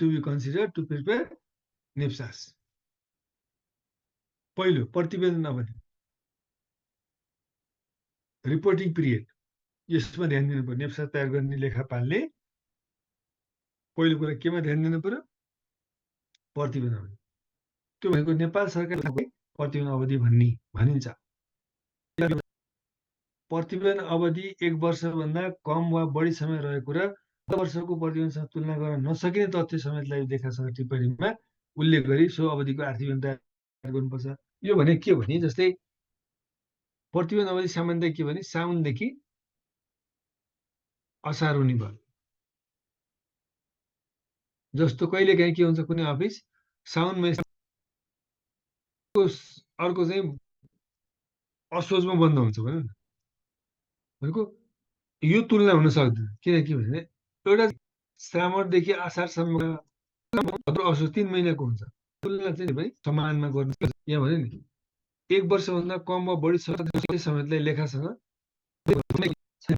to be considered to prepare नेप्सास। पहिलो प्रतिवेदन अवधि रिपोर्टिङ पिरियड, यसमा ध्यान दिनु पर्यो। नेप्सास तयार गर्ने लेखापालले पहिलो कुरा केमा ध्यान दिनु पर्यो? प्रतिवेदन अवधि। त्यो भनेको नेपाल सरकारले प्रतिवेदन अवधि भनिन्छ। प्रतिवेदन अवधि 1 वर्षभन्दा कम वा बढी समय रहेको र वर्षको प्रतिवेदनसँग तुलना गर्न नसकिने तथ्य समेतलाई लेखासँग टिप्पणीमा उल्लेख गरी सो अवधिको आर्थिक विवरण तयार गर्नुपर्छ। यो भने के भने जस्तै प्रतिवेदन अवधि सामान्यतया के भने साउनदेखि असार हुने भयो। जस्तो कहिलेकाहीँ के हुन्छ, कुनै अफिस साउन अर्को चाहिँ असोजमा बन्द हुन्छ भनौँ न, भनेको यो तुलना हुन सक्दैन। किनकि भने एउटा श्रावणदेखि असारसम्म असोज 3 महिनाको हुन्छ। तुलना चाहिँ भने समानमा गर्नु। यहाँ भने नि 1 वर्षभन्दा कम वा बढी समेतलाई लेखासँग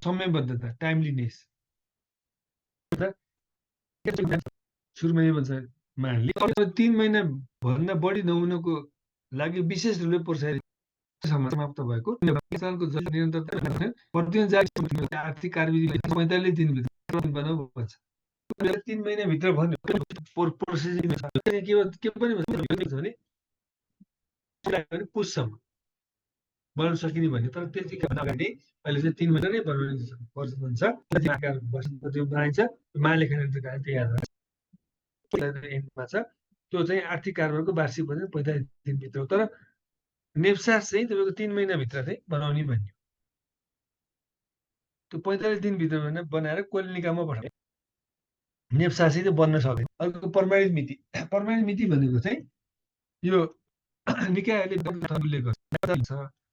समयबद्धता, टाइमलिनेस सुरुमा यो भन्छ मानले 3 महिना भन्दा बढी नहुनको लागि विशेष रूपले प्रोत्साहित समाप्त भएको नेपालको निरन्तरता प्रतिवेदन जारी आर्थिक कार्यविधि 45 दिनभित्र बनाऊ भन्छ। 3 महिनाभित्र भन्यो प्रोसेस के पनि भन्छ भने पुससम्म बनाउन सकिने भन्ने। तर त्यतिकै अगाडि अहिले चाहिँ 3 महिना नै बनाउने भन्छ। बनाइन्छ महालेखा तयार एन्डमा छ। त्यो चाहिँ आर्थिक कारोबारको वार्षिक बजेट 45 दिनभित्र हो। तर नेप्सास चाहिँ तपाईँको 3 महिनाभित्र चाहिँ बनाउने भन्यो। त्यो 45 दिनभित्र बनाएर कोलिनिकामा पठाउने। नेप्सास चाहिँ बन्न सक्दैन। अर्को प्रमाणित मिति। प्रमाणित मिति भनेको चाहिँ यो निकायले उल्लेख गर्छ।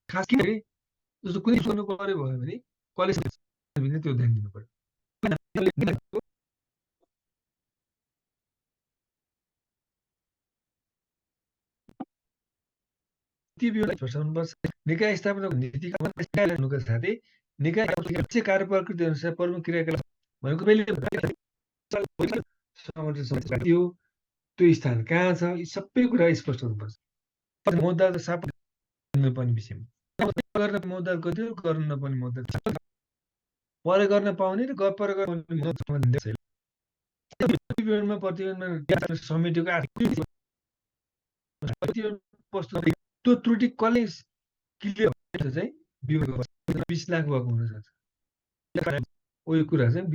खास गरी जस्तो कुनै गर्नु पर्यो भने कलेज त्यो ध्यान दिनु पर्यो। निकाय स्थापना नीतिका साथै निकाय कार्यप्रकृति अनुसार प्रमुख क्रियाकलाप भनेको त्यो स्थान कहाँ छ, यी सबै कुरा स्पष्ट हुनुपर्छ। मुद्दा त साफ गर्नुपर्ने विषयमा गर्न मुद्दा कति हो, गर्न नपर्ने मुद्दा पर गर्न पाउने र पर प्रतिवेदनमा समितिको त्यो त्रुटि कसले क्लियर चाहिँ 20 लाख भएको हुन सक्छ। यो कुरा चाहिँ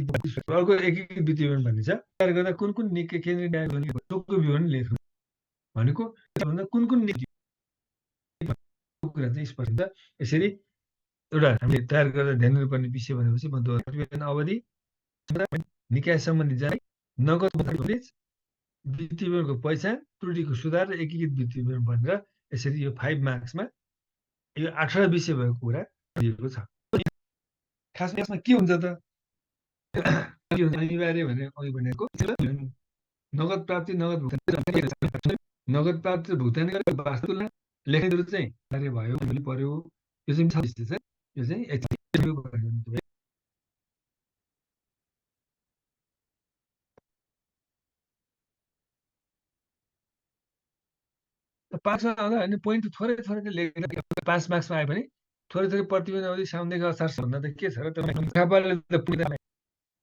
अर्को एकीकृत वित्तीय विवरण भन्ने छ। तयार गर्दा कुन कुन निकाय केन्द्रीय न्यायको विवरण लेख्नु भनेको कुन कुन कुरा चाहिँ स्पष्ट हुन्छ। यसरी एउटा हामीले तयार गर्दा ध्यान दिनुपर्ने विषय भनेपछि प्रतिवेदन अवधि, निकाय सम्बन्धी जानकारी, नगद वित्तीय विवरणको पहिचान, त्रुटिको सुधार र एकीकृत वित्तीय विवरण भनेर यसरी यो 5 मार्क्समा यो 18 विषय भएको कुरा दिएको छ। खासमा यसमा के हुन्छ त अनिवार्य भने अघि भनेको नगद प्राप्ति नगद प्राप्ति भुक्तानी गरेर वास्तुमा लेख्नेहरू चाहिँ कार्य भयो पर्यो। यो चाहिँ पाँचमा आउँदा होइन पोइन्ट थोरै लेख्दा 5 मार्क्समा आयो भने थोरै प्रतिवेदन अवधि साउनदेखि असारसम्म त के छ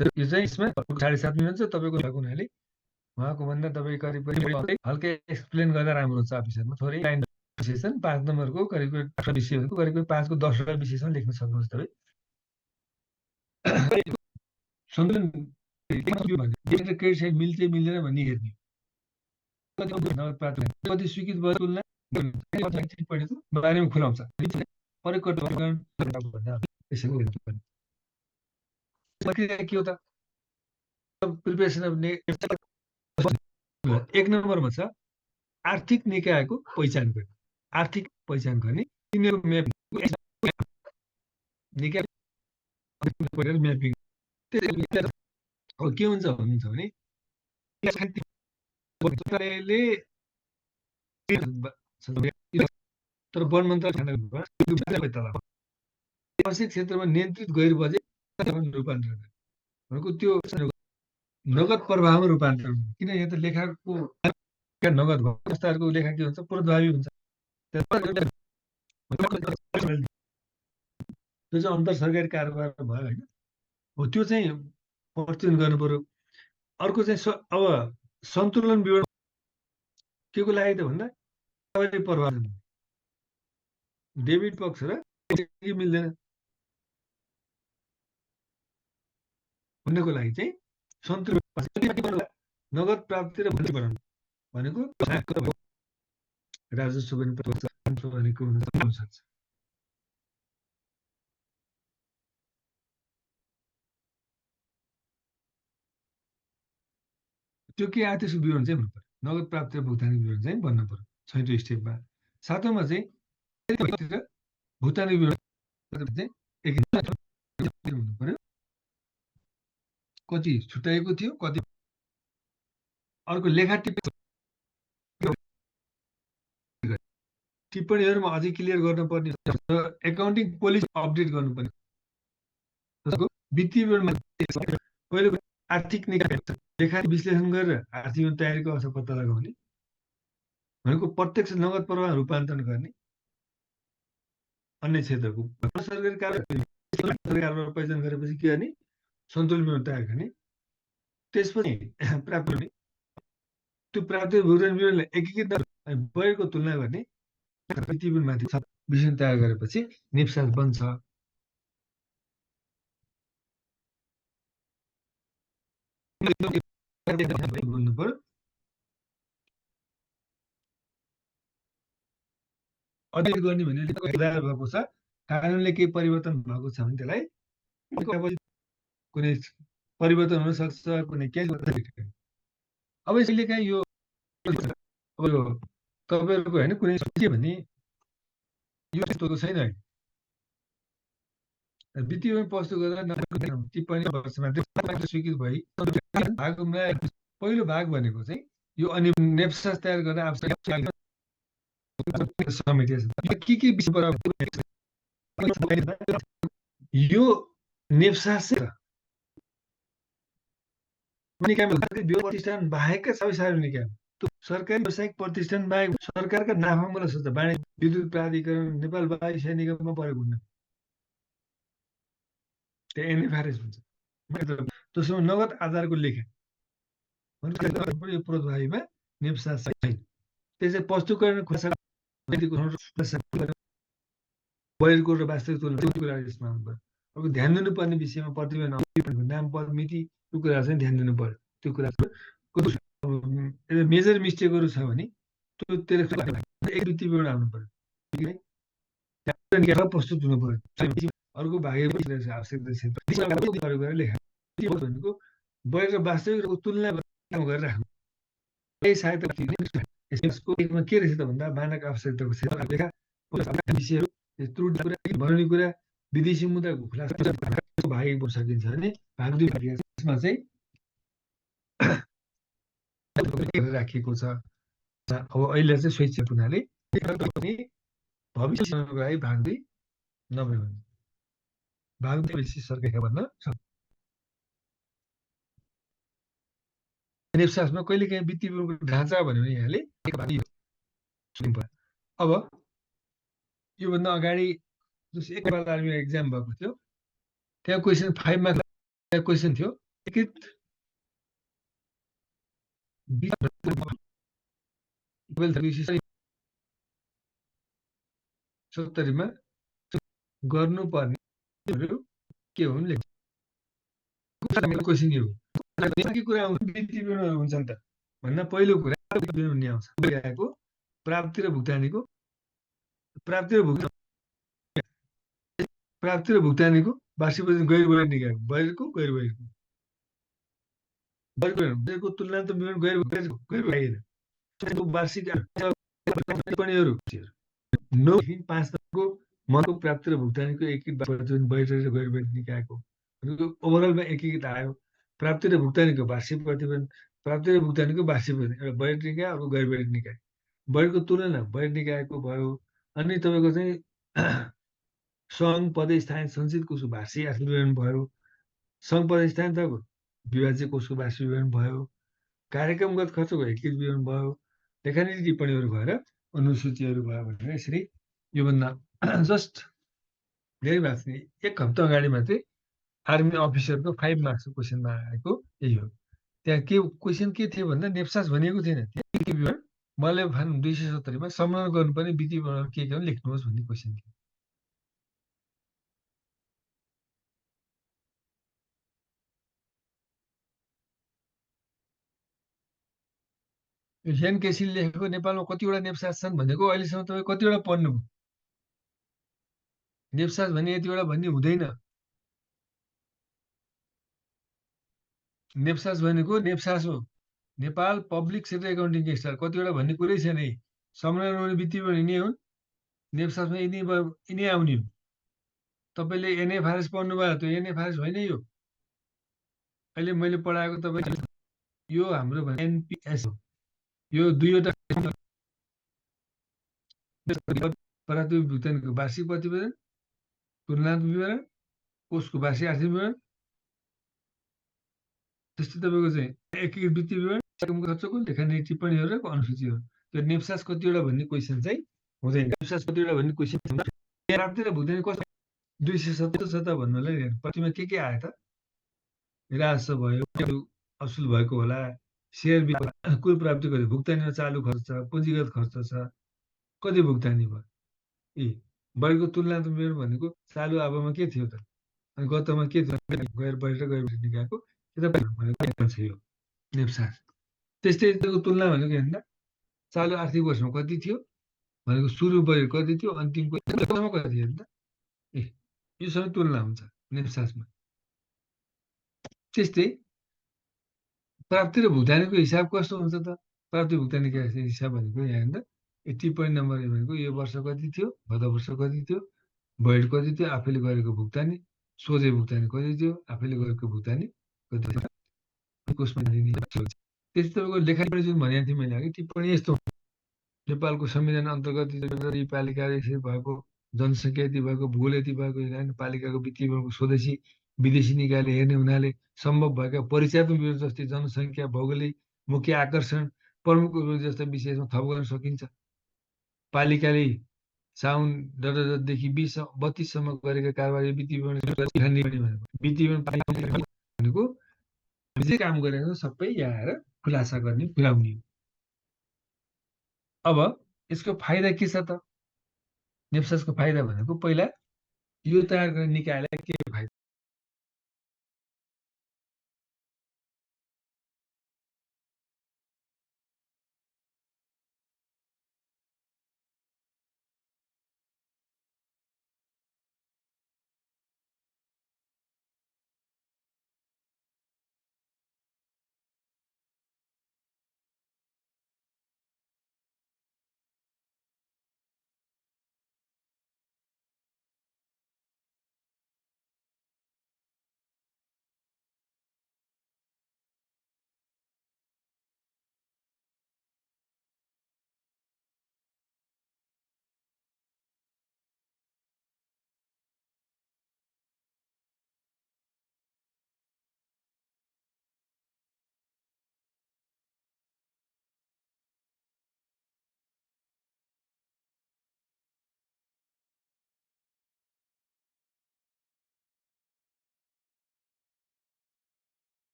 र यो चाहिँ यसमा 7.5 मिनट छ। तपाईँको हुनाले उहाँको भन्दा तपाईँ करिब हल्का एक्सप्लेन गर्दा राम्रो हुन्छ। अफिसरमा थोरै लाइन विशेषण 5 नम्बरको करिब 18 विषयहरूको करिब 5 को 10वटा विशेषण लेख्न सक्नुहुन्छ तपाईँ। सन्तुलन क्रेडिट साइड मिल्छ मिल्दैन भन्ने हेर्ने कति स्वीकृत भयो तुलना बारेमा खुलाउँछ। के हो त प्रिपरेसन अफ 1 नम्बरमा छ आर्थिक निकायको पहिचान गर्ने। आर्थिक पहिचान गर्ने निकाय म्यापिङ के हुन्छ भन्नुहुन्छ भने तर वन मन्त्रालय तल आवश्यक क्षेत्रमा नियन्त्रित गैर बजेट रूपान्तरण भनेको त्यो नगद प्रवाहमा रूपान्तरण किन यहाँ त लेखाको नगद संस्थाहरूको लेखा के हुन्छ पूर्वभावी हुन्छ त्यो चाहिँ अन्तर सरकारी कारोबार भयो होइन हो त्यो चाहिँ प्रतिदिन गर्नु पर्यो अर्को चाहिँ अब सन्तुलन विवरण के को लागि त भन्दा प्रभाव डेबिट पक्ष र मिल्दैन भन्नको लागि चाहिँ सन्तुलन नगद प्राप्ति र भण्डारण भनेको राजस्व पनि भनेको हुन सक्छ त्यो के आयो त्यसको विवरण चाहिँ हुनु पर्यो नगद प्राप्ति र भुक्तानी विवरण चाहिँ बन्नु पर्यो 6औं स्टेपमा 7औंमा चाहिँ भुक्तानी विवरण चाहिँ हुनु पर्यो कति छुट्याएको थियो कति अर्को लेखा टिप्पणीहरूमा अझै क्लियर गर्नुपर्ने एकाउन्टिङ पोलिसी अपडेट गर्नुपर्ने वित्तीय विवरणमा पहिलो आर्थिक निकाय लेखा विश्लेषण गरेर आर्थिक तयारीको अवस्था पत्ता लगाउने भनेको प्रत्यक्ष नगद प्रवाह रूपान्तरण गर्ने अन्य क्षेत्रको सरकारी कारोबार पहिचान गरेपछि के गर्ने सन्तुलन विवरण तयार गर्ने त्यसपछि प्राप्त गर्ने त्यो प्राप्त भुक्तानी विवरणलाई एकीकृत बजेटको तुलना गर्ने वित्तीय विवरणमाथि विश्लेषण तयार गरेपछि निप्सास बन्छ बोल्नु पर्यो अध्ययन गर्ने भने भएको छ कानुनले केही परिवर्तन भएको छ भने त्यसलाई कुनै परिवर्तन हुन सक्छ कुनै केही अब यसले काहीँ यो अब यो तपाईँहरूको होइन कुनै के भने यो त्यस्तो छैन वित्तीय प्रस्तुत गरेर टिप्पणी वर्षमा स्वीकृत भई भागमा पहिलो भाग भनेको चाहिँ यो अनि नेप्सास तयार गर्न आवश्यक समिति के विषय यो नेप्सास प्रतिष्ठान बाहेकका सबै सार्वजनिक निकाय सरकारी व्यावसायिक प्रतिष्ठान बाहेक सरकारका नाफामूलक संस्था वाणिज्य विद्युत प्राधिकरण नेपाल वायु सेना निगममा परेको हुन्न त्यो एनएफआरएस हुन्छ त्यसमा नगद आधारको लेखा प्रोत्साहीमा नेप्सास छैन त्यसै प्रस्तुतकरण बजेटको र वास्तविक तुलना यसमा आउनु अब ध्यान दिनुपर्ने विषयमा प्रतिवेदन नाम पद मिति त्यो कुरा चाहिँ ध्यान दिनु पर्यो त्यो कुरा मेजर मिस्टेकहरू छ भने त्यो एक वित्तीय विवरण आउनु पर्यो प्रस्तुत हुनु पर्यो अर्को भागे आवश्यकता लेखा भनेको बजेट र वास्तविक तुलना गरेर राख्नु सहायता यसको एकमा के रहेछ त भन्दा मानक आवश्यकताको क्षेत्र लेखा विषयहरू त्रुटि कुरा बनाउने कुरा विदेशी मुद्राको खुलासा भाग एक बन्न सकिन्छ भने भाग 2 यसमा चाहिँ राखिएको छ अब अहिले चाहिँ स्वैच्छिक हुनाले भविष्यको लागि भाग 2 नभए भने भाग 2 बेसी सरकारले भन्न सक्छ नेप्सासमा कहिलेकाहीँ वित्तीय विवरणको ढाँचा भन्यो भने यहाँले अब योभन्दा अगाडि जस्तो एक आर्मी एक्जाम भएको थियो त्यहाँ क्वेसन 5 मा क्वेसन थियो एकीकृत 70 मा गर्नुपर्ने के हुन् लेख्छ क्वेसन यो के कुरा आउँछ वित्तीय विवरण हुन्छ नि त भन्दा पहिलो कुरा विवरण आउँछ आएको प्राप्ति र भुक्तानीको वार्षिक बजेट गैर बजेट निकाय बजेटको गैर बजेटको तुलना त विवरण गैर बजेट वार्षिक टिप्पणीहरू 9 को मनको प्राप्ति र भुक्तानीको एकीकृत बजेट र गैर बजेट निकायको ओभरअलमा एकीकृत आयो प्राप्ति र भुक्तानीको वार्षिक प्रतिवेदन प्राप्ति र भुक्तानीको वार्षिक प्रतिवेदन एउटा बजेट निकाय अर्को गैर बजेट निकाय बजेटको तुलना बजेट निकायको भयो अनि तपाईँको चाहिँ सङ्घ पद स्थानीय सञ्चित कोषको वार्षिक आर्थिक विवरण भयो, सङ्घ पद स्थानीय तहको विभाज्य कोषको वार्षिक विवरण भयो, कार्यक्रमगत खर्चको एकीकृत विवरण भयो, लेखानीति टिप्पणीहरू भएर अनुसूचीहरू भयो भनेर यसरी योभन्दा जस्ट धेरै भएको छैन, 1 हप्ता अगाडि मात्रै आर्मी अफिसरको 5 मार्क्सको क्वेसनमा आएको यही हो। त्यहाँ के क्वेसन के थियो भन्दा नेप्सास भनिएको थिएन, त्यहाँ विवरण मल्ल फार्म 270 मा संलग्न गर्नुपर्ने वित्तीय विवरण के हो लेख्नुहोस् भन्ने क्वेसन थियो। हेन केसीले लेखेको नेपालमा कतिवटा नेप्सास छन् भनेको अहिलेसम्म तपाईँ कतिवटा पढ्नुभयो? नेप्सास भने यतिवटा भन्ने हुँदैन। नेप्सास भनेको नेप्सास हो, Nepal public sector accounting star, कतिवटा भन्ने कुरै छैन। संलग्न गर्नुपर्ने वित्तीय विवरण यिनै हुन्, नेप्सासमा यिनै आउने हुन्। तपाईँले एनएफआरएस पढ्नुभयो, त्यो एनएफआरएस होइन यो। अहिले मैले पढाएको तपाईँ यो हाम्रो एनपिएस हो। यो दुईवटा प्राथमिक भुक्तानीको वार्षिक प्रतिवेदन, तुलनात्मक विवरण, कोषको वार्षिक आर्थिक विवरण, त्यस्तै तपाईँको चाहिँ एकीकृत वित्तीय विवरण, खर्चको लेखानीति टिप्पणीहरू र अनुसूचीहरू। त्यो नेप्सास कतिवटा भन्ने क्वेसन चाहिँ हुँदैन। नेप्सास कतिवटा भन्ने क्वेसन प्राप्ति र भुक्तानी कस्तो 270 भन्नुलाई प्रतिमा के आयो त? राजस्व भयो, असुल भएको होला, सेयर कुल प्राप्ति कति, भुक्तानीमा चालु खर्च छ, पुँजीगत खर्च छ, कति भुक्तानी भयो। बढीको तुलनात्मक विवरण भनेको चालु आवामा के थियो त, अनि गतमा के थियो, गएर बढेर गएर निकालेको भनेको छ यो नेप्सास। त्यस्तै त्यो तुलना भनेको हेर्दा चालु आर्थिक वर्षमा कति थियो भनेको सुरु बजेट कति थियो, अन्तिमको कति हेर्दा यो सबै तुलना हुन्छ नेप्सासमा। त्यस्तै प्राप्ति र भुक्तानीको हिसाब कस्तो हुन्छ त? प्राप्ति भुक्तानीको हिसाब भनेको यहाँ हेर्दा टिप्पणी नम्बर भनेको यो वर्ष कति थियो, गत वर्ष कति थियो, बजेट कति थियो, आफैले गरेको भुक्तानी, सोझै भुक्तानी कति थियो, आफैले गरेको भुक्तानी कति थियो, त्यस्तै तपाईँको लेखापढी जुन भनेको थिएँ मैले अघि, टिप्पणी यस्तो नेपालको संविधान अन्तर्गत पालिका यसरी भएको, जनसङ्ख्या यति भएको, भूगोल यति भएको, पालिकाको वित्तीय विवरणको स्वदेशी विदेशी निकायले हेर्ने हुनाले सम्भव भएका परिचयात्मक विवरण जस्तै जनसङ्ख्या, भौगोलिक, मुख्य आकर्षण, प्रमुख जस्ता विषयमा थप गर्न सकिन्छ। पालिकाले साउन 2032सम्म गरेका कारबाही वित्तीय विवरण भनेको जे काम गरेको सबै यहाँ आएर खुलासा गर्ने पुर्याउने हो। अब यसको फाइदा के छ त? नेप्सासको फाइदा भनेको पहिला यो तयार गर्ने निकायलाई के फाइदा